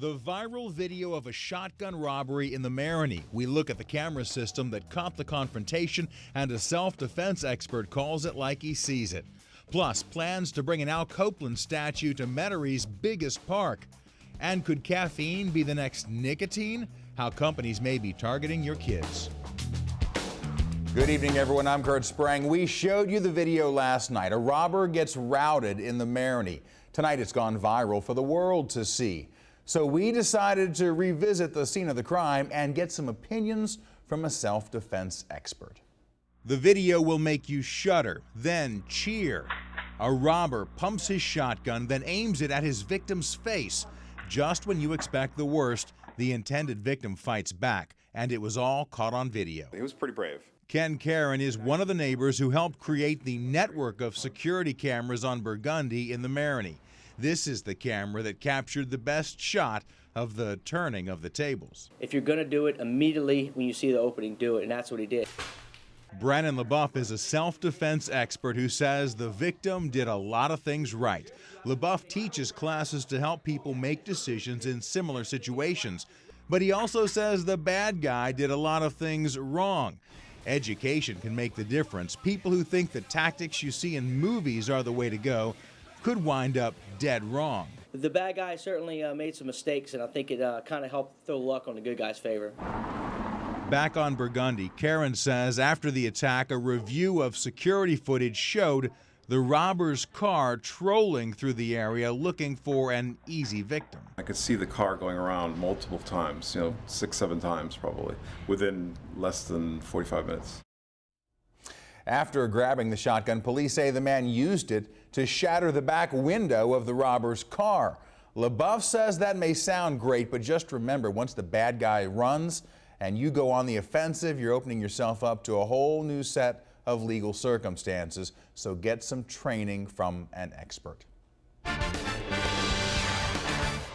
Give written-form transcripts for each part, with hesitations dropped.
The viral video of a shotgun robbery in the Marigny. We look at the camera system that caught the confrontation, and a self-defense expert calls it like he sees it. Plus, plans to bring an Al Copeland statue to Metairies' biggest park. And could caffeine be the next nicotine? How companies may be targeting your kids. Good evening, everyone. I'm Kurt Sprang. We showed you the video last night. A robber gets routed in the Marigny. Tonight, it's gone viral for the world to see. So we decided to revisit the scene of the crime and get some opinions from a self-defense expert. The video will make you shudder, then cheer. A robber pumps his shotgun, then aims it at his victim's face. Just when you expect the worst, the intended victim fights back, and it was all caught on video. He was pretty brave. Ken Karen is one of the neighbors who helped create the network of security cameras on Burgundy in the Marigny. This is the camera that captured the best shot of the turning of the tables. If you're going to do it, immediately when you see the opening, do it, and that's what he did. Brandon LeBoeuf is a self-defense expert who says the victim did a lot of things right. LeBoeuf teaches classes to help people make decisions in similar situations, but he also says the bad guy did a lot of things wrong. Education can make the difference. People who think the tactics you see in movies are the way to go could wind up dead wrong. The bad guy certainly made some mistakes, and I think it kind of helped throw luck on the good guy's favor. Back on Burgundy, Karen says after the attack, a review of security footage showed the robber's car trolling through the area looking for an easy victim. I could see the car going around multiple times, 6, 7 times probably, within less than 45 minutes. After grabbing the shotgun, police say the man used it to shatter the back window of the robber's car. LeBoeuf says that may sound great, but just remember, once the bad guy runs and you go on the offensive, you're opening yourself up to a whole new set of legal circumstances. So get some training from an expert.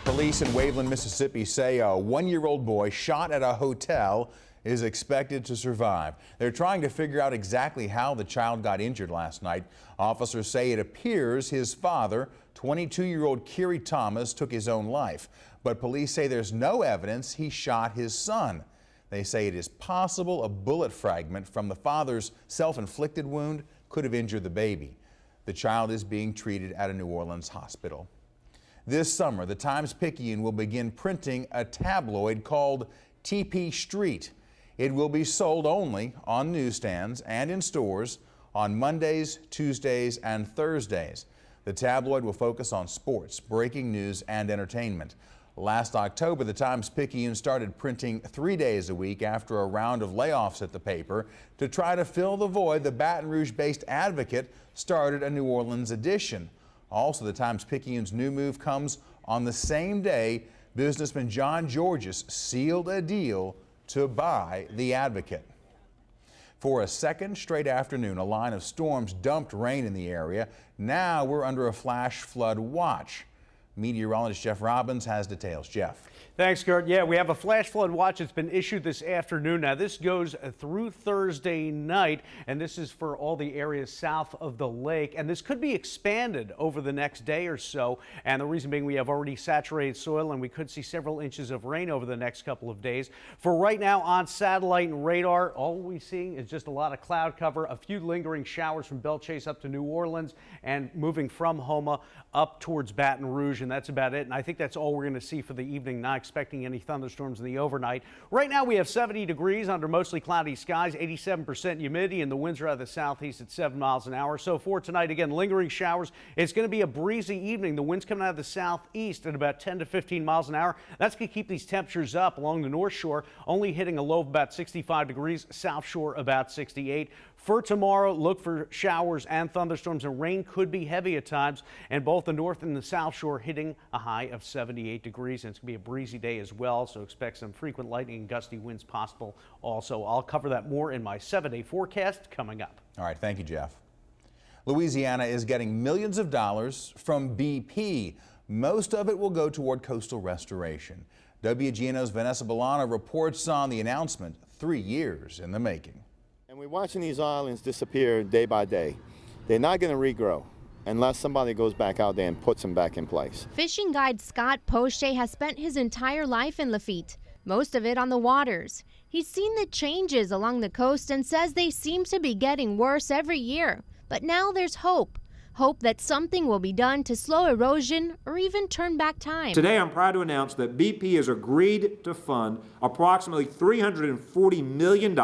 Police in Waveland, Mississippi say a 1-year-old boy shot at a hotel is expected to survive. They're trying to figure out exactly how the child got injured last night. Officers say it appears his father, 22-year-old Kerry Thomas, took his own life. But police say there's no evidence he shot his son. They say it is possible a bullet fragment from the father's self-inflicted wound could have injured the baby. The child is being treated at a New Orleans hospital. This summer, the Times-Picayune will begin printing a tabloid called TP Street. It will be sold only on newsstands and in stores on Mondays, Tuesdays, and Thursdays. The tabloid will focus on sports, breaking news, and entertainment. Last October, the Times-Picayune started printing 3 days a week after a round of layoffs at the paper. To try to fill the void, the Baton Rouge-based Advocate started a New Orleans edition. Also, the Times-Picayune's new move comes on the same day businessman John Georges sealed a deal to buy the Advocate. For a second straight afternoon, a line of storms dumped rain in the area. Now we're under a flash flood watch. Meteorologist Jeff Robbins has details. Jeff. Thanks, Kurt. Yeah, we have a flash flood watch that's been issued this afternoon. Now, this goes through Thursday night, and this is for all the areas south of the lake. And this could be expanded over the next day or so. And the reason being, we have already saturated soil, and we could see several inches of rain over the next couple of days. For right now, on satellite and radar, all we're seeing is just a lot of cloud cover, a few lingering showers from Belle Chase up to New Orleans, and moving from Houma up towards Baton Rouge, and that's about it. And I think that's all we're going to see for the evening. Not expecting any thunderstorms in the overnight. Right now we have 70 degrees under mostly cloudy skies, 87% humidity, and the winds are out of the southeast at 7 miles an hour. So for tonight, again, lingering showers. It's going to be a breezy evening. The winds coming out of the southeast at about 10 to 15 miles an hour. That's going to keep these temperatures up along the North Shore, only hitting a low of about 65 degrees, South Shore about 68. For tomorrow, look for showers and thunderstorms, and rain could be heavy at times, and both the North and the South Shore hitting a high of 78 degrees. And it's going to be a breezy day as well, so expect some frequent lightning and gusty winds possible also. I'll cover that more in my 7-day forecast coming up. All right, thank you, Jeff. Louisiana is getting millions of dollars from BP. Most of it will go toward coastal restoration. WGNO's Vanessa Bolano reports on the announcement 3 years in the making. And we're watching these islands disappear day by day. They're not going to regrow. unless somebody goes back out there and puts them back in place. Fishing guide Scott Poche has spent his entire life in Lafitte, most of it on the waters. He's seen the changes along the coast and says they seem to be getting worse every year. But now there's hope. Hope that something will be done to slow erosion or even turn back time. Today, I'm proud to announce that BP has agreed to fund approximately $340 million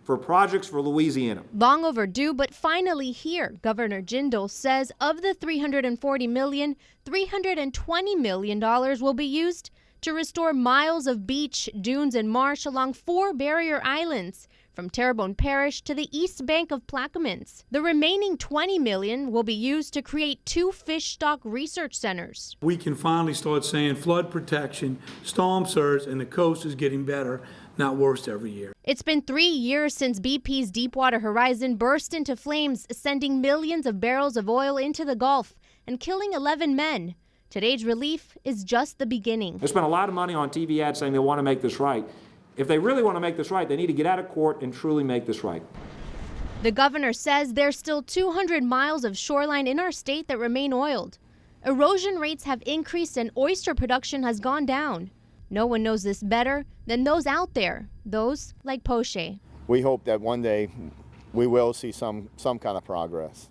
for projects for Louisiana. Long overdue, but finally here. Governor Jindal says of the $340 million, $320 million will be used to restore miles of beach, dunes, and marsh along 4 barrier islands, from Terrebonne Parish to the east bank of Plaquemines. The remaining $20 million will be used to create 2 fish stock research centers. We can finally start saying flood protection, storm surge, and the coast is getting better, not worse every year. It's been 3 years since BP's Deepwater Horizon burst into flames, sending millions of barrels of oil into the Gulf and killing 11 men. Today's relief is just the beginning. They spent a lot of money on TV ads saying they want to make this right. If they really want to make this right, they need to get out of court and truly make this right. The governor says there's still 200 miles of shoreline in our state that remain oiled. Erosion rates have increased and oyster production has gone down. No one knows this better than those out there, those like Poche. We hope that one day we will see some kind of progress.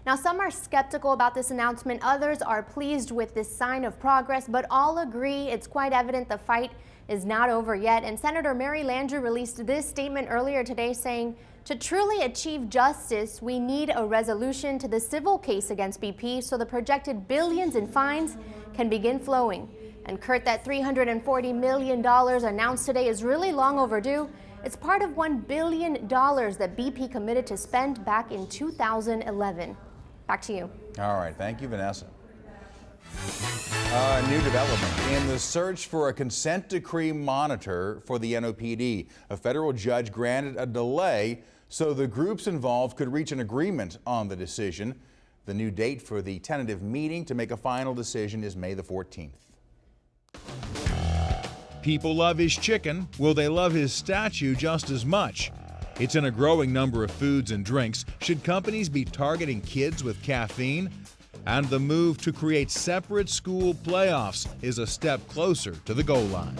Now, some are skeptical about this announcement. Others are pleased with this sign of progress, but all agree it's quite evident the fight is not over yet. And Senator Mary Landrieu released this statement earlier today saying, to truly achieve justice, we need a resolution to the civil case against BP so the projected billions in fines can begin flowing. And Kurt, that $340 million announced today is really long overdue. It's part of $1 billion that BP committed to spend back in 2011. Back to you. All right. Thank you, Vanessa. New development in the search for a consent decree monitor for the NOPD. A federal judge granted a delay so the groups involved could reach an agreement on the decision. The new date for the tentative meeting to make a final decision is May the 14th. People love his chicken. Will they love his statue just as much? It's in a growing number of foods and drinks. Should companies be targeting kids with caffeine? And the move to create separate school playoffs is a step closer to the goal line.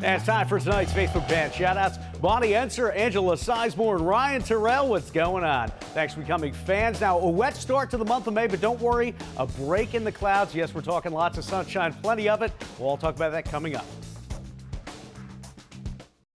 And it's time for tonight's Facebook fan shoutouts. Bonnie Enser, Angela Sizemore, and Ryan Terrell. What's going on? Thanks for becoming fans. Now, a wet start to the month of May, but don't worry, a break in the clouds. Yes, we're talking lots of sunshine, plenty of it. We'll all talk about that coming up.